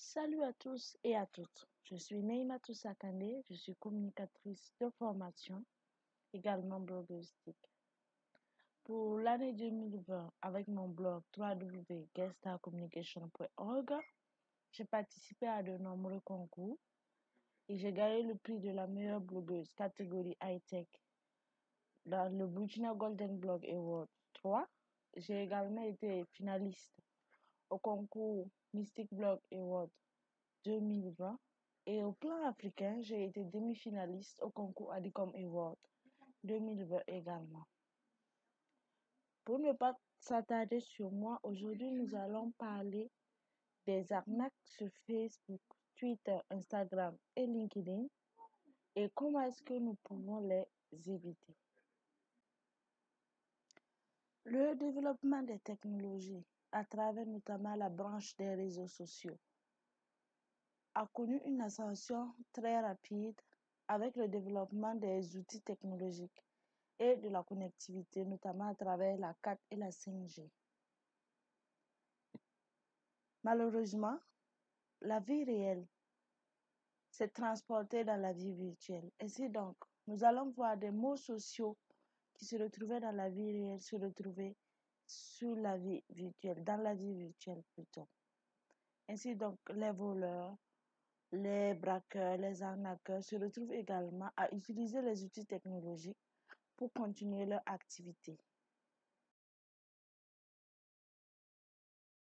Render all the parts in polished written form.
Salut à tous et à toutes. Je suis Neima Toussakandé, je suis communicatrice de formation, également blogueuse TIC. Pour l'année 2020, avec mon blog www.guestarcommunication.org, j'ai participé à de nombreux concours et j'ai gagné le prix de la meilleure blogueuse catégorie high-tech dans le Burkina Golden Blog Award 3. J'ai également été finaliste au concours Mystic Blog Award 2020 et au plan africain, j'ai été demi-finaliste au concours Adicom Award 2020 également. Pour ne pas s'attarder sur moi, aujourd'hui nous allons parler des arnaques sur Facebook, Twitter, Instagram et LinkedIn et comment est-ce que nous pouvons les éviter. Le développement des technologies à travers notamment la branche des réseaux sociaux a connu une ascension très rapide avec le développement des outils technologiques et de la connectivité, notamment à travers la 4 et la 5G. Malheureusement, la vie réelle s'est transportée dans la vie virtuelle. Ainsi donc, nous allons voir des mots sociaux qui se retrouvaient dans la vie réelle se retrouver sur la vie virtuelle, dans la vie virtuelle plutôt. Ainsi donc, les voleurs, les braqueurs, les arnaqueurs se retrouvent également à utiliser les outils technologiques pour continuer leur activité.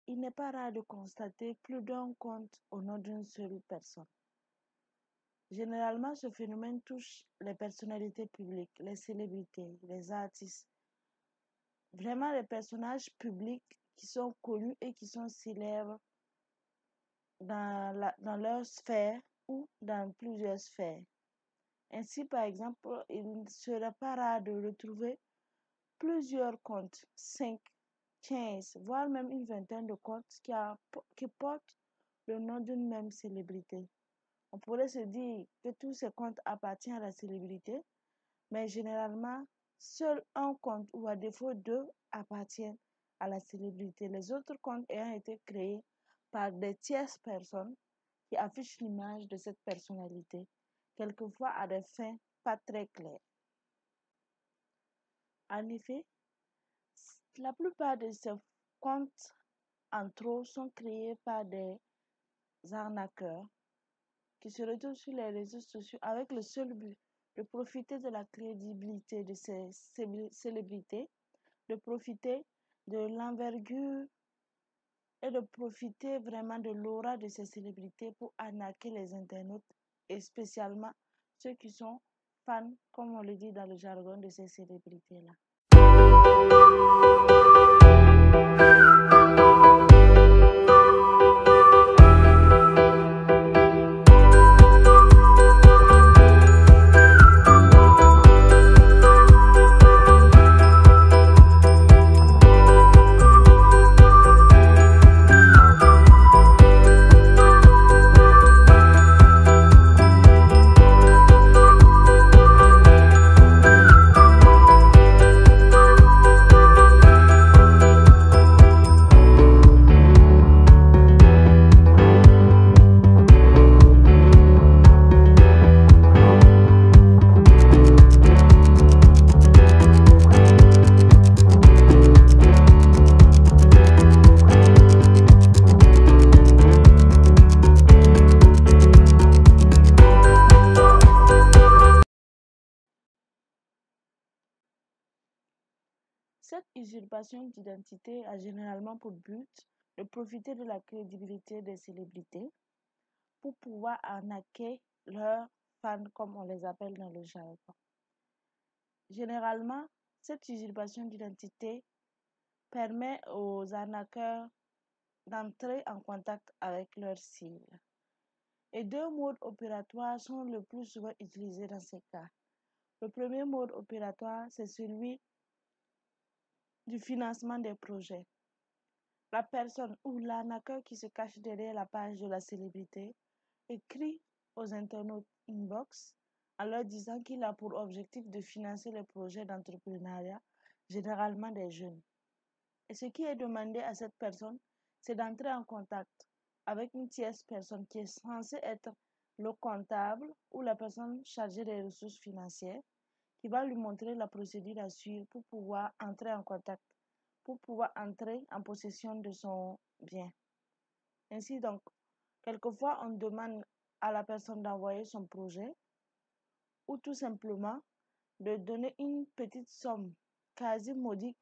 Il n'est pas rare de constater plus d'un compte au nom d'une seule personne. Généralement, ce phénomène touche les personnalités publiques, les célébrités, les artistes. Vraiment les personnages publics qui sont connus et qui sont célèbres dans leur sphère ou dans plusieurs sphères. Ainsi, par exemple, il ne serait pas rare de retrouver plusieurs comptes, 5, 15, voire même une vingtaine de comptes qui portent le nom d'une même célébrité. On pourrait se dire que tous ces comptes appartiennent à la célébrité, mais généralement, seul un compte ou à défaut deux appartiennent à la célébrité. Les autres comptes ayant été créés par des tierces personnes qui affichent l'image de cette personnalité, quelquefois à des fins pas très claires. En effet, la plupart de ces comptes en trop sont créés par des arnaqueurs qui se retrouvent sur les réseaux sociaux avec le seul but de profiter de la crédibilité de ces célébrités, de profiter de l'envergure et de profiter vraiment de l'aura de ces célébrités pour arnaquer les internautes et spécialement ceux qui sont fans, comme on le dit dans le jargon de ces célébrités-là. Cette usurpation d'identité a généralement pour but de profiter de la crédibilité des célébrités pour pouvoir arnaquer leurs fans, comme on les appelle dans le jargon. Généralement, cette usurpation d'identité permet aux arnaqueurs d'entrer en contact avec leurs cibles. Et deux modes opératoires sont le plus souvent utilisés dans ces cas. Le premier mode opératoire, c'est celui du financement des projets. La personne ou l'arnaqueur qui se cache derrière la page de la célébrité écrit aux internautes inbox en leur disant qu'il a pour objectif de financer les projets d'entrepreneuriat, généralement des jeunes. Et ce qui est demandé à cette personne, c'est d'entrer en contact avec une tierce personne qui est censée être le comptable ou la personne chargée des ressources financières, qui va lui montrer la procédure à suivre pour pouvoir entrer en contact, pour pouvoir entrer en possession de son bien. Ainsi donc, quelquefois, on demande à la personne d'envoyer son projet ou tout simplement de donner une petite somme quasi modique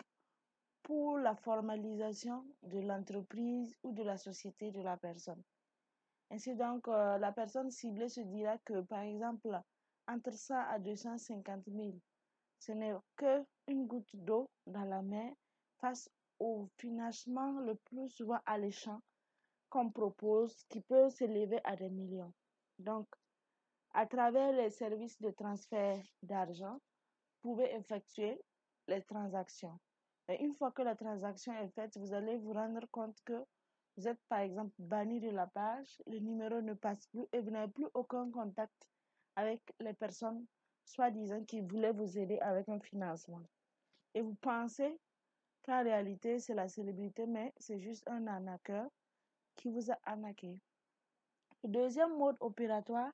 pour la formalisation de l'entreprise ou de la société de la personne. Ainsi donc, la personne ciblée se dira que, par exemple, entre 100 à 250 000, ce n'est qu'une goutte d'eau dans la mer face au financement le plus souvent alléchant qu'on propose, qui peut s'élever à des millions. Donc, à travers les services de transfert d'argent, vous pouvez effectuer les transactions. Et une fois que la transaction est faite, vous allez vous rendre compte que vous êtes par exemple banni de la page, le numéro ne passe plus et vous n'avez plus aucun contact avec les personnes soi-disant qui voulaient vous aider avec un financement. Et vous pensez qu'en réalité c'est la célébrité, mais c'est juste un arnaqueur qui vous a arnaqué. Le deuxième mode opératoire,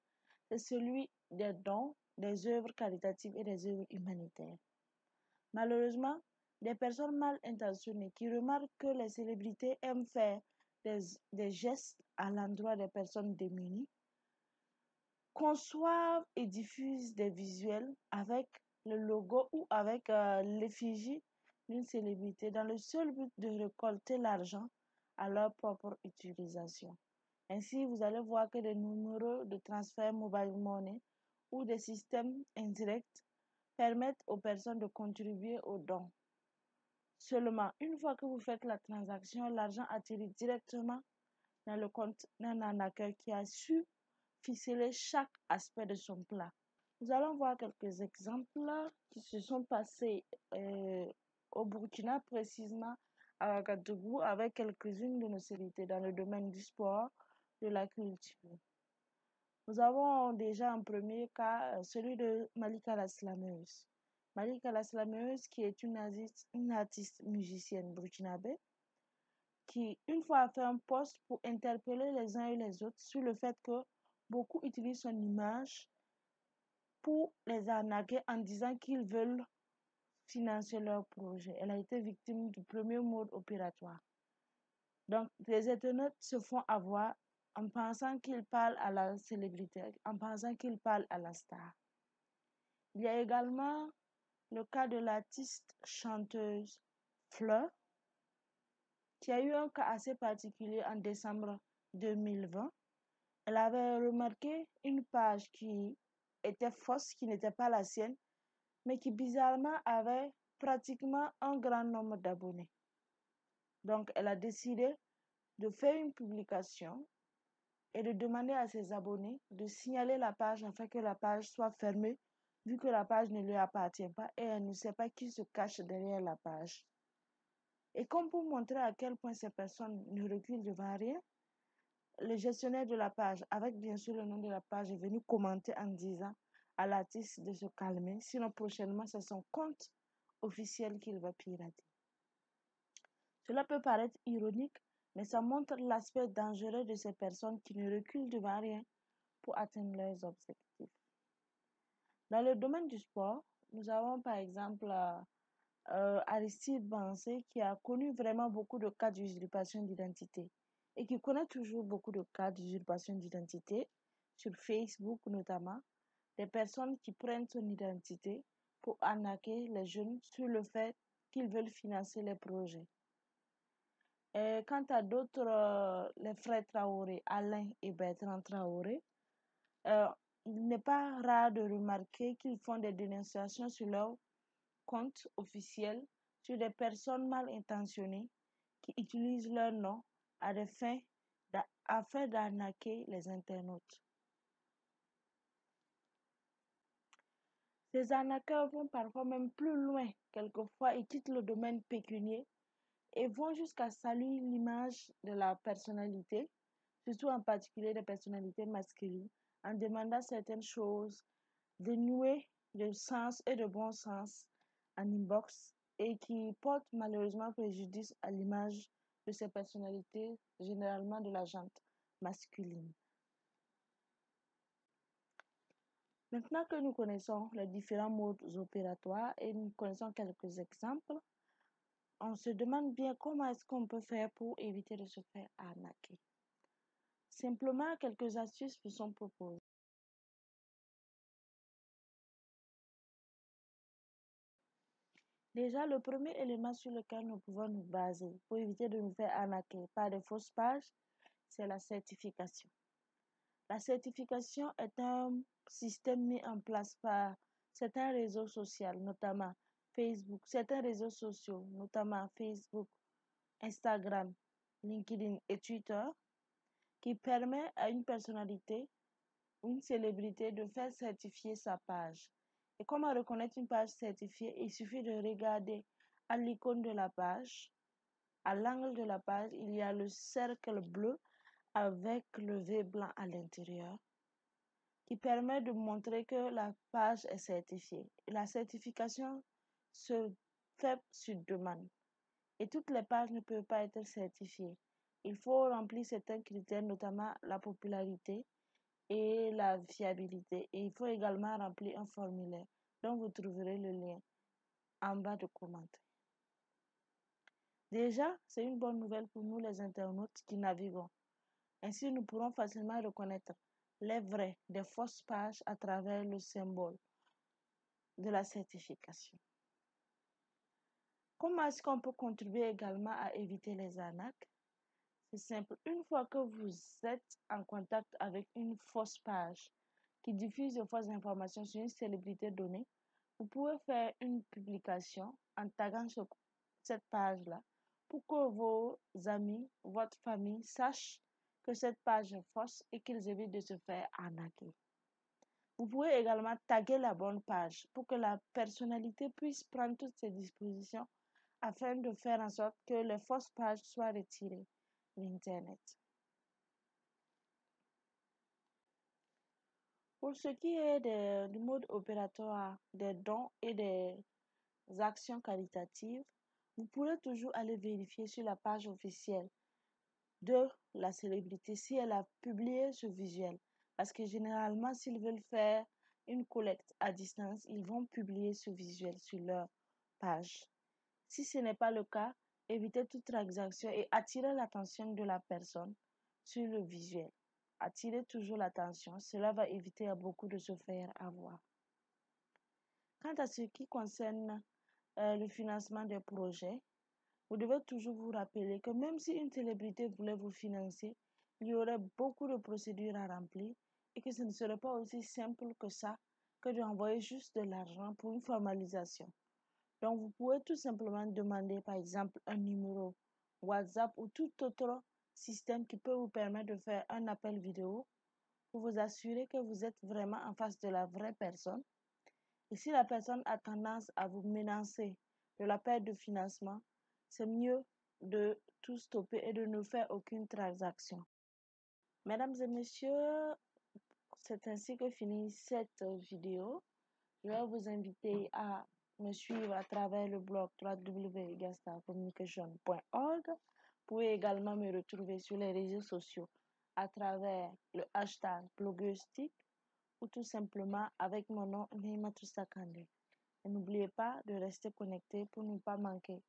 c'est celui des dons, des œuvres caritatives et des œuvres humanitaires. Malheureusement, des personnes mal intentionnées qui remarquent que les célébrités aiment faire des gestes à l'endroit des personnes démunies conçoivent et diffusent des visuels avec le logo ou avec l'effigie d'une célébrité dans le seul but de récolter l'argent à leur propre utilisation. Ainsi, vous allez voir que des numéros de transfert mobile money ou des systèmes indirects permettent aux personnes de contribuer aux dons. Seulement, une fois que vous faites la transaction, l'argent atterrit directement dans le compte d'un arnaqueur qui a su ficeler chaque aspect de son plat. Nous allons voir quelques exemples qui se sont passés au Burkina, précisément à Ouagadougou, avec quelques-unes de nos célébrités dans le domaine du sport, de la culture. Nous avons déjà un premier cas, celui de Malika la Slameuse. Malika la Slameuse, qui est une artiste musicienne burkinabé, qui, une fois, a fait un post pour interpeller les uns et les autres sur le fait que beaucoup utilisent son image pour les arnaquer en disant qu'ils veulent financer leur projet. Elle a été victime du premier mode opératoire. Donc, les internautes se font avoir en pensant qu'ils parlent à la célébrité, en pensant qu'ils parlent à la star. Il y a également le cas de l'artiste chanteuse Fleur, qui a eu un cas assez particulier en décembre 2020. Elle avait remarqué une page qui était fausse, qui n'était pas la sienne, mais qui bizarrement avait pratiquement un grand nombre d'abonnés. Donc, elle a décidé de faire une publication et de demander à ses abonnés de signaler la page afin que la page soit fermée, vu que la page ne lui appartient pas et elle ne sait pas qui se cache derrière la page. Et comme pour montrer à quel point ces personnes ne reculent devant rien, le gestionnaire de la page, avec bien sûr le nom de la page, est venu commenter en disant à l'artiste de se calmer, sinon prochainement c'est son compte officiel qu'il va pirater. Cela peut paraître ironique, mais ça montre l'aspect dangereux de ces personnes qui ne reculent devant rien pour atteindre leurs objectifs. Dans le domaine du sport, nous avons par exemple Aristide Bansé qui a connu vraiment beaucoup de cas d'usurpation d'identité et qui connaît toujours beaucoup de cas d'usurpation d'identité sur Facebook notamment, des personnes qui prennent son identité pour arnaquer les jeunes sur le fait qu'ils veulent financer les projets. Et quant à d'autres, les frères Traoré, Alain et Bertrand Traoré, euh, il n'est pas rare de remarquer qu'ils font des dénonciations sur leur compte officiel sur des personnes mal intentionnées qui utilisent leur nom à des fins afin d'arnaquer les internautes. Ces arnaqueurs vont parfois même plus loin, quelquefois ils quittent le domaine pécunier et vont jusqu'à saluer l'image de la personnalité, surtout en particulier des personnalités masculines, en demandant certaines choses dénuées de sens et de bon sens en inbox et qui portent malheureusement préjudice à l'image de ces personnalités, généralement de la gente. masculine. Maintenant que nous connaissons les différents modes opératoires et nous connaissons quelques exemples, on se demande bien comment est-ce qu'on peut faire pour éviter de se faire arnaquer. Simplement, quelques astuces vous sont proposées. Déjà, le premier élément sur lequel nous pouvons nous baser pour éviter de nous faire arnaquer par de fausses pages, c'est la certification. La certification est un système mis en place par certains réseaux sociaux, notamment Facebook, certains réseaux sociaux, notamment Facebook, Instagram, LinkedIn et Twitter, qui permet à une personnalité, une célébrité de faire certifier sa page. Et comment reconnaître une page certifiée? Il suffit de regarder à l'icône de la page. À l'angle de la page, il y a le cercle bleu avec le V blanc à l'intérieur qui permet de montrer que la page est certifiée. La certification se fait sur demande et toutes les pages ne peuvent pas être certifiées. Il faut remplir certains critères, notamment la popularité et la fiabilité. Et il faut également remplir un formulaire dont vous trouverez le lien en bas de commentaire. Déjà, c'est une bonne nouvelle pour nous les internautes qui naviguons. Ainsi, nous pourrons facilement reconnaître les vraies des fausses pages à travers le symbole de la certification. Comment est-ce qu'on peut contribuer également à éviter les arnaques? C'est simple. Une fois que vous êtes en contact avec une fausse page qui diffuse de fausses informations sur une célébrité donnée, vous pouvez faire une publication en taguant cette page-là pour que vos amis, votre famille sachent que cette page est fausse et qu'ils évitent de se faire arnaquer. Vous pouvez également taguer la bonne page pour que la personnalité puisse prendre toutes ses dispositions afin de faire en sorte que les fausses pages soient retirées d'Internet. Pour ce qui est du mode opératoire des dons et des actions caritatives, vous pourrez toujours aller vérifier sur la page officielle de la célébrité si elle a publié ce visuel. Parce que généralement, s'ils veulent faire une collecte à distance, ils vont publier ce visuel sur leur page. Si ce n'est pas le cas, évitez toute transaction et attirez l'attention de la personne sur le visuel. Attirez toujours l'attention, cela va éviter à beaucoup de se faire avoir. Quant à ce qui concerne le financement des projets, vous devez toujours vous rappeler que même si une célébrité voulait vous financer, il y aurait beaucoup de procédures à remplir et que ce ne serait pas aussi simple que ça, que d'envoyer juste de l'argent pour une formalisation. Donc, vous pouvez tout simplement demander, par exemple, un numéro WhatsApp ou tout autre système qui peut vous permettre de faire un appel vidéo pour vous assurer que vous êtes vraiment en face de la vraie personne. Et si la personne a tendance à vous menacer de la perte de financement, c'est mieux de tout stopper et de ne faire aucune transaction. Mesdames et messieurs, c'est ainsi que finit cette vidéo. Je vais vous inviter à me suivre à travers le blog www.gastarcommunication.org. Vous pouvez également me retrouver sur les réseaux sociaux à travers le hashtag blogueustic ou tout simplement avec mon nom Neima Sakande. Et n'oubliez pas de rester connecté pour ne pas manquer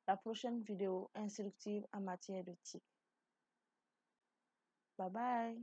la prochaine vidéo instructive en matière de TIC. Bye bye.